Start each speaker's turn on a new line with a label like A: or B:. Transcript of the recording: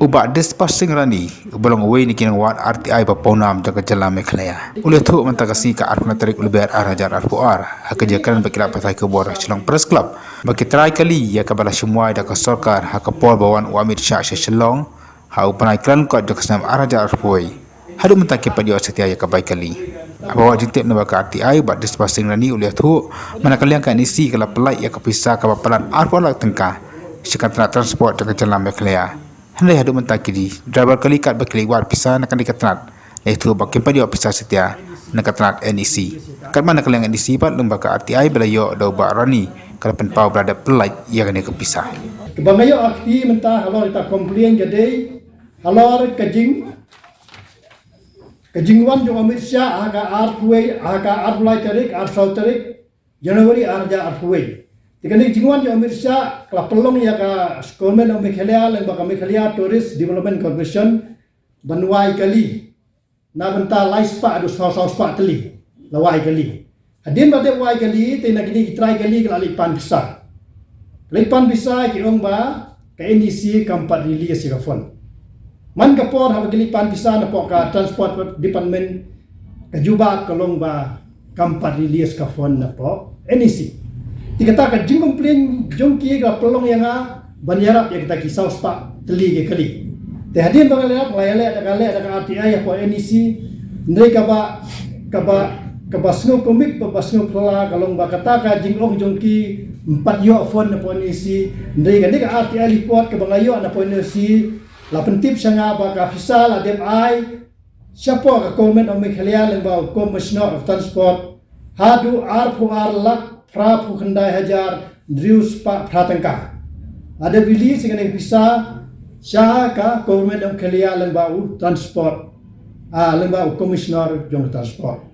A: Ubah dispasing rani belong away ni kinang wat RTI paponam jaga jalan Mekhlaya. Ule tu mentagasi ka arpna tarik ule ber arajar arpuar. Hakajakan bakila patai ke bor Shillong Press Club. Baki try kali ya kabala semua da ka sarkar hakapor bawan Amit Shah Shillong ha upanai klan ko jaga sam arajar arpuai. Hadu mentaki padio setia ya kabai kali. Abawa jintip na baka RTI ba dispasing rani ule tu manakaliang ka nisi kala pelai ya kapisa ka papalan arpuar lak tengka. Sikatna transport jaga jalan Mekhlaya. Hendak hadu mentakidi driver kali kat bakli war pisah nak dikatnat itu bakin pada pisah setia nak katnat NEC kat mana kalian NEC pat lembaga RTI belayo do ba rani kalau penpau berada pelai ia kena kepisah
B: kebangayo akti mentah halor kita komplain jadi halor kejingwan jo Amit Shah aga artway aga artway tarik artsaw tarik Januari arja artway Tikani jingwan jo Amit Shah kala pelong ya ka Government of Mekhlaya lembaga Mekhlaya Tourist Development Corporation banwai kali na benta laispa adu saus-saus teli lawai kali hadin bade wai kali te na gini try kali kala lipan bisa ki ong ba ka NEC kampat release ka fon man ka por ha lipan bisa na po ka transport department ka jubat kalong ba kampat release ka fon na po NEC dikatakan jing komplain jongki ga pelong yang banyarap yang kita kisau spak teli ke kali te hadin bangalap layale ada RTI ya po NEC ndai kaba snow komik pa snow pla kalong ba kataka jing ong jongki 4 yo phone na po NEC ndai ga RTI report ke bangayo na po NEC la pentip sanga ba ka fisal adem ai siapa ka Government of Mekhlaya lemba Commissioner of Transport hadu ar lak prapu kendai hajar drius pak pratangka ada bili singane bisa sya ka Government of Mekhlaya lembau transport lembau Commissioner jong transport